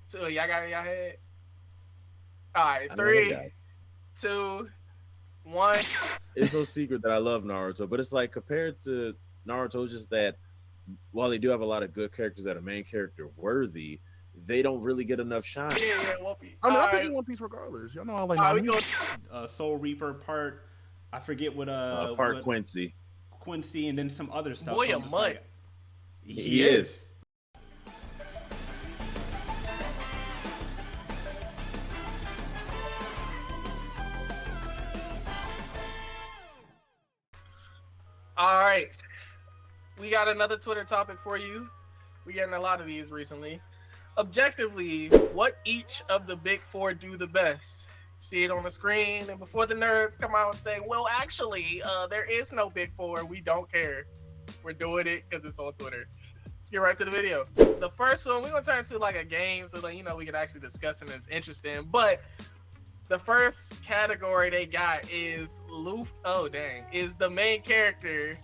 So y'all got it in y'all head? All right, I know I got three, it. 2, 1. It's no secret that I love Naruto, but it's like compared to Naruto, it's just that while they do have a lot of good characters that are main character worthy, they don't really get enough shine. Yeah, yeah, Whoopi. I mean, I'm All picking right, One Piece regardless. Y'all know I like all right, we Nami. go. Soul Reaper part. I forget Part what Quincy, Quincy, and then some other stuff. Boy, So a I'm just mutt. like, he he is. is. All right, we got another Twitter topic for you. We're getting a lot of these recently. Objectively, what each of the big four do the best? See it on the screen, and before the nerds come out and say, "Well, actually, there is no big four. We don't care. We're doing it because it's on Twitter." Let's get right to the video. The first one, we're gonna turn to like a game so that we can actually discuss it and it's interesting. But the first category they got is Luffy. Oh dang, is the main character.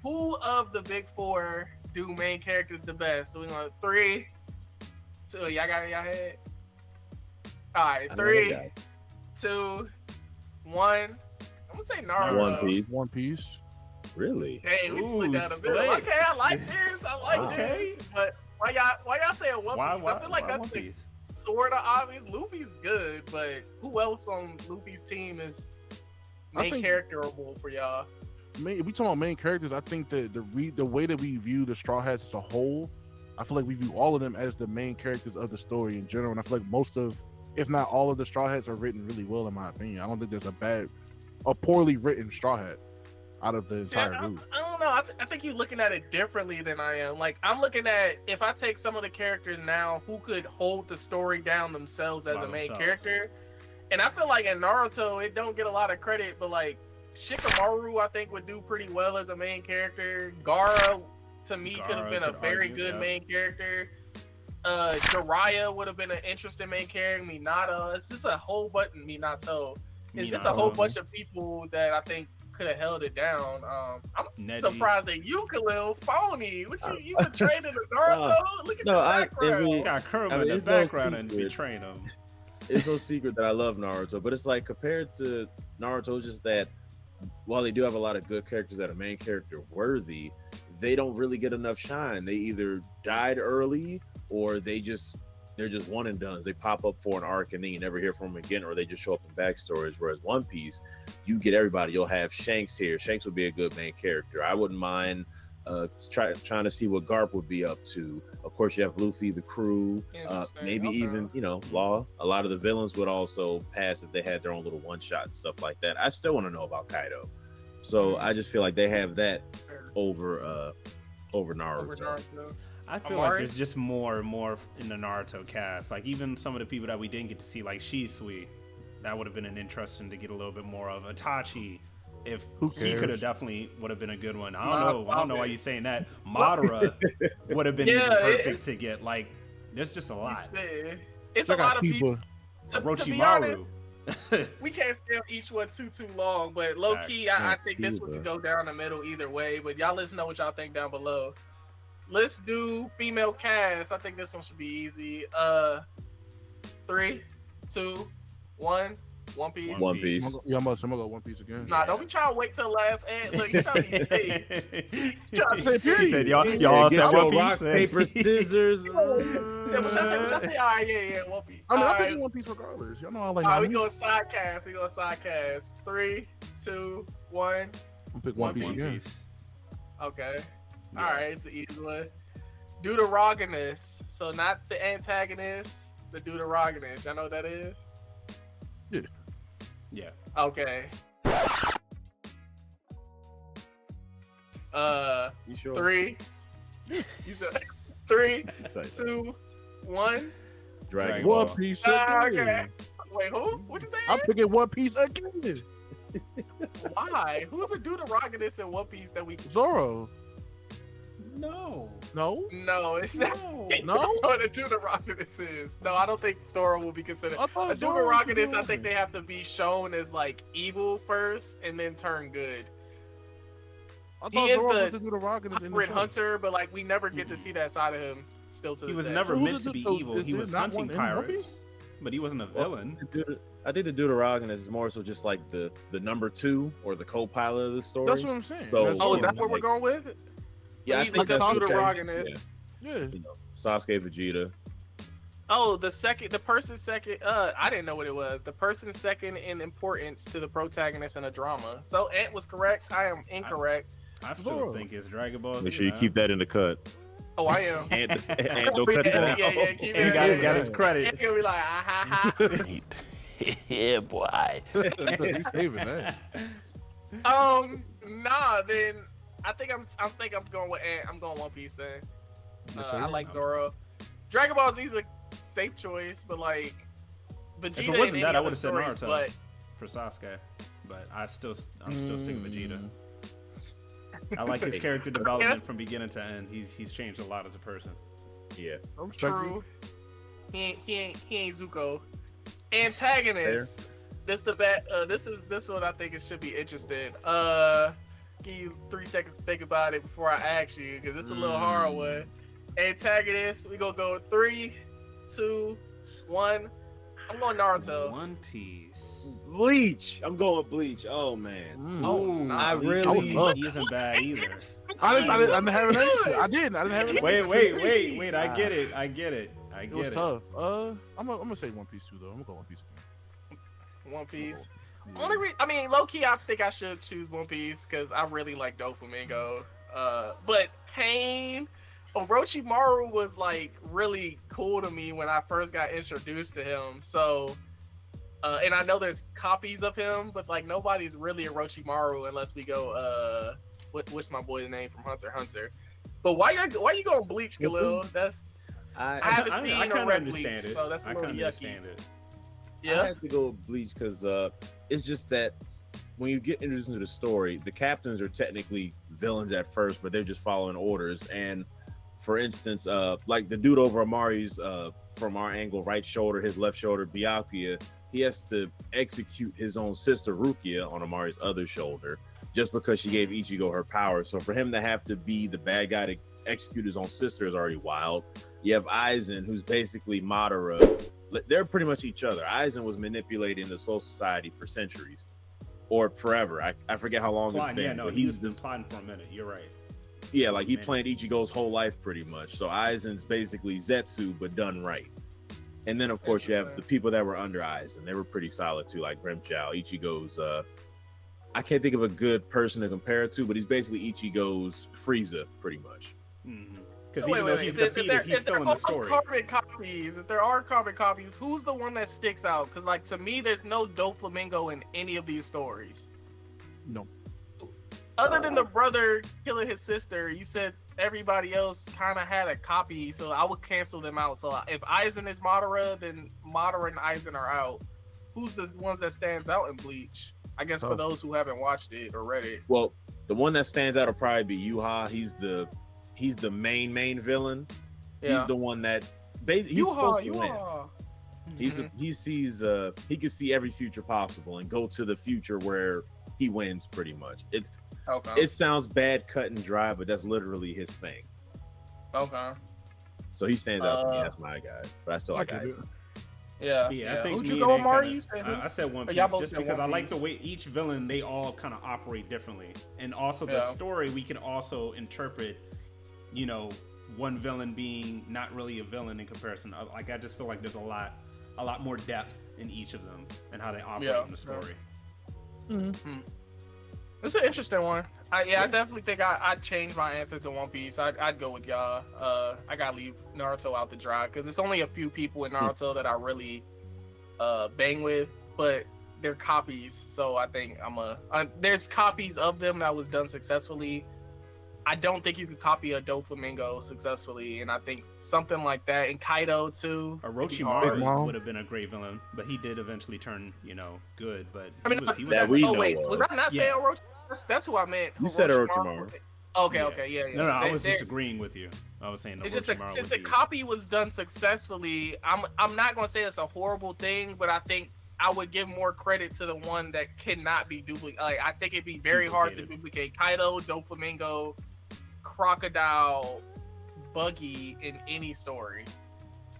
Who of the big four do main characters the best? So we're going three, two. Y'all got it in y'all head? All right, I know I three, got it. 2, 1. I'm gonna say One Naruto. Piece, One Piece. really? Dang, we split Ooh, down the middle. split. Okay, I like this. I like Wow. this. But why y'all saying One Why? Piece? I feel like Why that's One the Piece? sort of obvious. Luffy's good, but who else on Luffy's team is I main think- characterable for y'all? If we talk about main characters, I think that the way that we view the Straw Hats as a whole, I feel like we view all of them as the main characters of the story in general. And I feel like most of, if not all of the Straw Hats are written really well, in my opinion. I don't think there's a poorly written Straw Hat out of the See, entire group. I don't know. I think you're looking at it differently than I am. Like, I'm looking at, if I take some of the characters now who could hold the story down themselves as By a main themselves. character, and I feel like in Naruto it don't get a lot of credit, but like Shikamaru I think would do pretty well as a main character. Gaara to me could have Gaara been a could very argue, good yeah. main character. Jiraiya would have been an interesting main character. Minato, it's just a whole bunch. Minato, it's just a whole Minato. bunch of people that I think could have held it down. I'm Neji. surprised that you, Khalil, phony. What you betrayed in the Naruto? Look at No, your I- background. every- Got Kurama I mean, in the it's no background and secret. betraying him. It's no secret that I love Naruto, but it's like compared to Naruto, it's just that while they do have a lot of good characters that are main character worthy, they don't really get enough shine. They either died early or they're just one and done. They pop up for an arc and then you never hear from them again, or they just show up in backstories. Whereas One Piece, you get everybody. You'll have Shanks here. Shanks would be a good main character. I wouldn't mind trying to see what Garp would be up to. Of course, you have Luffy, the crew, Interesting. maybe Okay. even Law. A lot of the villains would also pass if they had their own little one shot and stuff like that. I still want to know about Kaido, so I just feel like they have that over Naruto. Over Naruto. I feel Amari? like there's just more and more in the Naruto cast. Like even some of the people that we didn't get to see, like Shisui, that would have been an interesting to get a little bit more of. Itachi, if Who he could cares? have definitely would have been a good one. I Nah, don't know why you're saying that. Madara would have been Yeah, even perfect it's- to get. Like there's just a lot. It's a Check out lot of people. Kiba. To be honest, Orochimaru. we can't stay on each one too long, but low key, I think this one could go down the middle either way. But y'all let us know what y'all think down below. Let's do female cast. I think this one should be easy. 3, 2, 1. One Piece. One Piece. Yeah, I'm gonna go One Piece again. Nah, don't be trying to wait till last end. Look, you trying to be safe. He said, y'all Yeah, all get said your One Piece. rock, paper, scissors. Say what y'all say. What y'all say? All right, yeah, One Piece. I mean, All I'm right, picking One Piece regardless. Y'all know I like all right, we Nami. go side cast. 3, 2, 1. I'm pick One One Piece One again. Piece. Okay. Yeah. All right, it's an easy one. Deuteragonist. So not the antagonist, the deuteragonist. Y'all know what that is? Yeah. Okay. You sure? 3. You said 3, It's like 2, 1. Dragon One Ball. Piece Okay. again. Wait, who? What you say? I'm picking One Piece again. Why? Who's a deuteragonist in One Piece that we? Zoro. No. No. No, it's not. No? What a deuteragonist is. No, I don't think Zoro will be considered. I thought A Zoro was the deuteragonist, I think Deuteragonist. they have to be shown as like evil first and then turn good. I He thought is Zoro the was the Deuteragonist in the Pirate show. hunter, but like we never get to see that side of him. still to He this was day. never So who meant did to it- be so evil. is He there was not one hunting in One Piece? pirates, but he wasn't a Well, villain. I think the Deuteragonist is more so just like the number 2 or the co-pilot of the story. That's what I'm saying. So- That's Oh, is what- that what we're going with? Yeah, I Let me think look that's up Sasuke. Deuteragonist. yeah, Yeah. you know, Sasuke, Vegeta. Oh, the person second. I didn't know what it was. The person second in importance to the protagonist in a drama. So Ant was correct. I am incorrect. I still Zoro. think it's Dragon Ball. Make sure you keep that in the cut. Oh, I am. And don't cut Yeah, that out. yeah, keep He it got, in. got his Ant credit. gonna be like, ah ha ha. Yeah, boy. He's saving that. Nah. Then I think I'm going with Ant. I'm going One Piece then. Yes, I sir. like Zoro. Dragon Ball Z is a safe choice, but like Vegeta If it wasn't and that, any I other would have said stories, Naruto but for Sasuke. But I'm still sticking with Vegeta. Mm. I like his Hey, character that's- development from beginning to end. He's changed a lot as a person. Yeah. I respect true. He ain't Zuko. Antagonist. This the bet. This one I think it should be interesting. Give you 3 seconds to think about it before I ask you, because it's a little hard one. Antagonist. We gonna go 3, 2, 1. I'm going Naruto. One Piece. Bleach. I'm going with Bleach. Oh man. Mm. Oh, Ooh, nah. Bleach really- isn't bad either. I didn't have an answer. I didn't have an answer. Wait. I get it. It was tough. I'm gonna say One Piece too, though. I'm gonna go One Piece again. One Piece. Yeah. I mean, low key, I think I should choose One Piece because I really like Doflamingo. But Pain, Orochimaru was like really cool to me when I first got introduced to him. So, and I know there's copies of him, but like nobody's really Orochimaru unless we go. What's my boy's name from Hunter x Hunter? But why you going Bleach, Khalil? That's I haven't seen I or kinda read understand Bleach, it. so that's a I little kinda yucky. understand it. I Yeah. have to go with Bleach because it's just that when you get introduced into the story, the captains are technically villains at first, but they're just following orders. And for instance, like the dude over Amari's from our angle, right shoulder, his left shoulder, Byakuya, he has to execute his own sister Rukia on Amari's other shoulder just because she gave Ichigo her power. So for him to have to be the bad guy to execute his own sister is already wild. You have Aizen, who's basically Madara. They're pretty much each other. Aizen was manipulating the Soul Society for centuries or forever. I forget how long it's Plotting, been. yeah, no, but he's he's been plotting for a minute. You're right. yeah, like he Man. planned Ichigo's whole life pretty much. So Aizen's basically Zetsu, but done right. And then of course you have the people that were under Aizen. They were pretty solid too, like Grimchow. Ichigo's I can't think of a good person to compare it to, but he's basically Ichigo's Frieza, pretty much. Because So even though he's defeated, he's still in the story. If there are carbon copies, who's the one that sticks out? Because, like, to me, there's no Doflamingo in any of these stories. No. Other than the brother killing his sister, you said everybody else kind of had a copy, so I would cancel them out. So if Aizen is Madara, then Madara and Aizen are out. Who's the ones that stands out in Bleach? I guess for Oh. those who haven't watched it or read it. Well, the one that stands out will probably be Yuha. He's the main villain. Yeah. He's the one that he's supposed to win. Mhm. He can see every future possible and go to the future where he wins pretty much. Okay. It sounds bad, cut and dry, but that's literally his thing. Okay. So he stands out to me. That's my guy. But I still like I can guys. do it. Yeah. Yeah, I think Who'd me you and go, Ant Amari? kinda- You said who? I said One Oh, y'all Piece both just said because One I like the Piece. way each villain, they all kind of operate differently. And also the Yeah. story, we can also interpret, one villain being not really a villain in comparison. Like, I just feel like there's a lot more depth in each of them and how they operate Yeah, in the story. It's an interesting one. I definitely think I'd change my answer to One Piece. I'd go with y'all. I gotta leave Naruto out to dry because it's only a few people in Naruto that I really bang with, but they're copies. So I think there's copies of them that was done successfully. I don't think you could copy a Doflamingo successfully, and I think something like that, and Kaido too. Big Orochimaru Mom. would have been a great villain, but he did eventually turn, good. But I mean, he was that we oh know wait, of. was I not saying Yeah. Orochimaru? That's who I meant. You said Orochimaru. Okay, Yeah. okay, yeah. No, I They- was they're- disagreeing with you. I was saying It's just Orochimaru since was a huge. copy was done successfully, I'm not gonna say it's a horrible thing, but I think I would give more credit to the one that cannot be duplicated. Like, I think it'd be very hard to Duplicated. duplicate Kaido, Doflamingo, Crocodile, buggy in any story.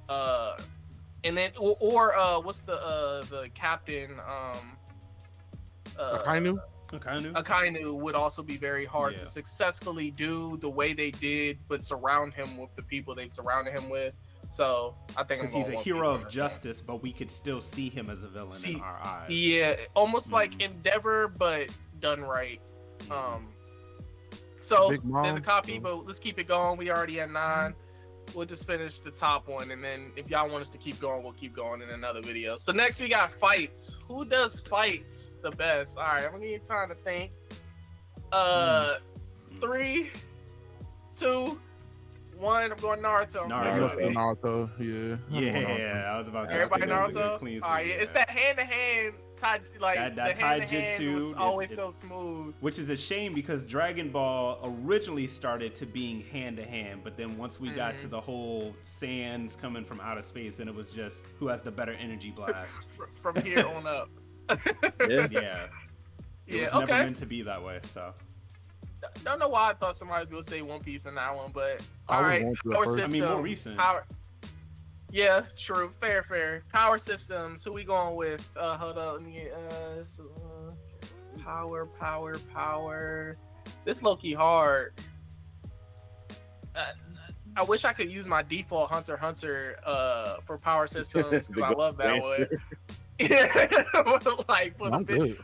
And then or what's the captain? Akainu? Akainu would also be very hard Yeah. to successfully do the way they did, but surround him with the people they've surrounded him with. So I think Because he's a hero of justice, but we could still see him as a villain in our eyes. Yeah, almost like Endeavor, but done right. So Big Mom. there's a copy, but let's keep it going. We already at 9. We'll just finish the top one, and then if y'all want us to keep going, we'll keep going in another video. So next we got fights. Who does fights the best? All right, I'm gonna give you time to think. 3, 2, 1. I'm going Naruto. Naruto, yeah. Yeah, I was about to say Everybody that was a good Naruto. clean All right, sweep, it's that hand-to-hand. That taijutsu was always so smooth. Which is a shame because Dragon Ball originally started to being hand to hand, but then once we got to the whole sands coming from outer space, then it was just who has the better energy blast from here on up. Yeah. It was never meant to be that way. So don't know why I thought somebody was gonna say One Piece in that one, but I all was right. going to at Power first. system. I mean, more recent. Power. Yeah, true. Fair. Power systems. Who we going with? Hold up. Let me get power. This low-key hard. I wish I could use my default Hunter x Hunter for power systems because I love that one. Yeah, like for I'm good.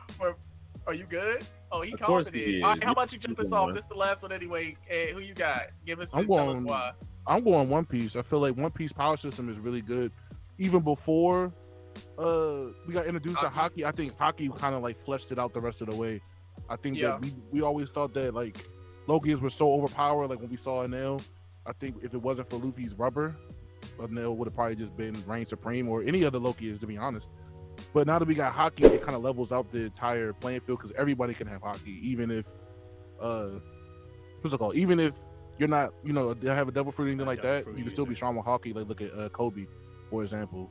Are you good? Oh, he Of course confident. he is. All right, how about you jump He's this the off? one. This is the last one anyway. Who you got? Give us. I'm Tell us going- why. I'm going One Piece. I feel like One Piece power system is really good. Even before we got introduced to Haki, I think Haki kind of like fleshed it out the rest of the way. I think that we always thought that like Loki's were so overpowered. Like when we saw Enel, I think if it wasn't for Luffy's rubber, Enel would have probably just been reign supreme or any other Loki is, to be honest. But now that we got Haki, it kind of levels out the entire playing field because everybody can have Haki, even if what's it called? Even if you're not, they have a devil fruit or anything like that, you can still be strong with Haki. Like look at Kobe, for example,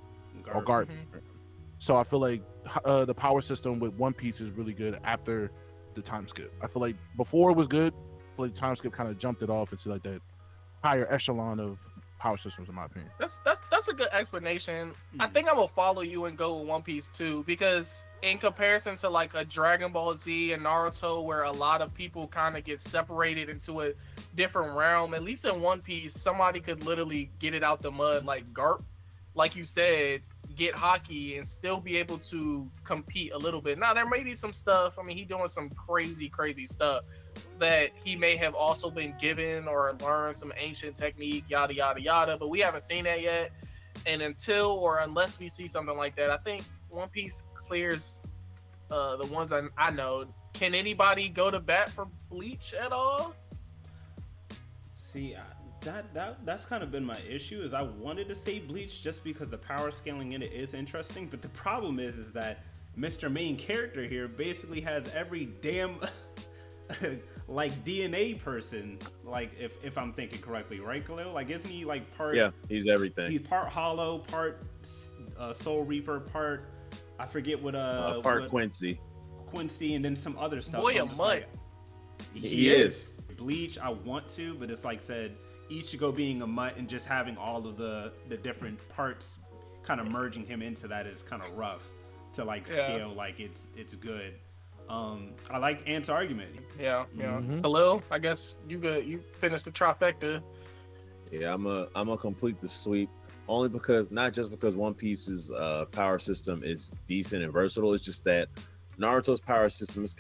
or Garp. So I feel like the power system with One Piece is really good after the time skip. I feel like before it was good, I feel like time skip kind of jumped it off into like that higher echelon of power systems, in my opinion. That's a good explanation. I think I'm gonna follow you and go with One Piece too, because in comparison to like a Dragon Ball Z and Naruto, where a lot of people kind of get separated into a different realm, at least in One Piece, somebody could literally get it out the mud like Garp, like you said, get Haki and still be able to compete a little bit. Now there may be some stuff. I mean, he doing some crazy stuff that he may have also been given or learned some ancient technique, yada yada yada, but we haven't seen that yet. And until or unless we see something like that, I think One Piece clears the ones I know. Can anybody go to bat for Bleach at all? See, that's kind of been my issue. Is I wanted to say Bleach just because the power scaling in it is interesting, but the problem is that Mr. Main Character here basically has every damn like DNA person, like if I'm thinking correctly, right, Khalil? Like, isn't he like part? Yeah, he's everything. He's part Hollow, part Soul Reaper, part I forget what part Quincy, and then some other stuff. Boy, So a I'm just mutt. like, he is. Bleach, I want to, but it's like said, Ichigo being a mutt and just having all of the different parts kind of merging him into that is kind of rough to like scale like it's good. I like Ant's argument. Yeah. Khalil, I guess you finished the trifecta. Yeah, I'm a complete the sweep only because not just because One Piece's power system is decent and versatile. It's just that Naruto's power system is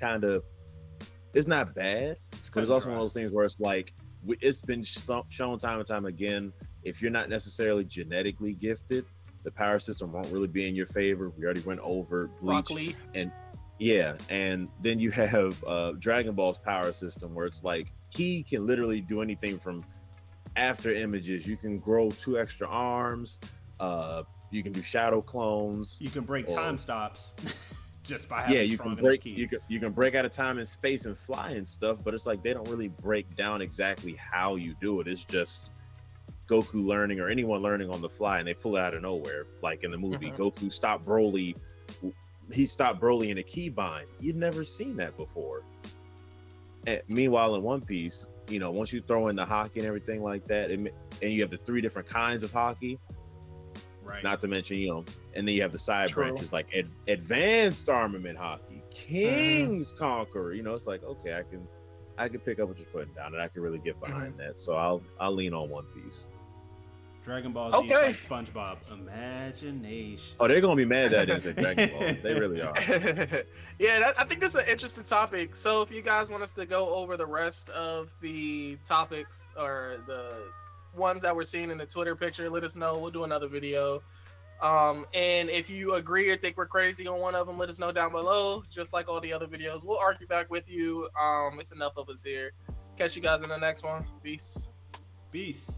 it's not bad, but it's also one of those things where it's like it's been shown time and time again. If you're not necessarily genetically gifted, the power system won't really be in your favor. We already went over Bleach, and then you have Dragon Ball's power system where it's like he can literally do anything from after images. You can grow 2 extra arms. You can do shadow clones. You can break time stops just by having you can break you can break out of time and space and fly and stuff. But it's like they don't really break down exactly how you do it. It's just Goku learning or anyone learning on the fly, and they pull it out of nowhere. Like in the movie, Goku stopped Broly. He stopped Broly in a keybind. You'd never seen that before. And meanwhile, in One Piece, you know, once you throw in the hockey and everything like that, and you have the 3 different kinds of hockey, Right. not to mention, you know, and then you have the side True. branches like advanced armament hockey, King's Conqueror. You know, it's like, okay, I can pick up what you're putting down, and I can really get behind that. So I'll lean on One Piece. Dragon Ball Z Okay. is like SpongeBob. Imagination. Oh, they're gonna be mad that I didn't say Dragon Ball. They really are. Yeah, I think this is an interesting topic. So if you guys want us to go over the rest of the topics or the ones that we're seeing in the Twitter picture, let us know. We'll do another video. And if you agree or think we're crazy on one of them, let us know down below. Just like all the other videos, we'll argue back with you. It's enough of us here. Catch you guys in the next one. Peace. Peace.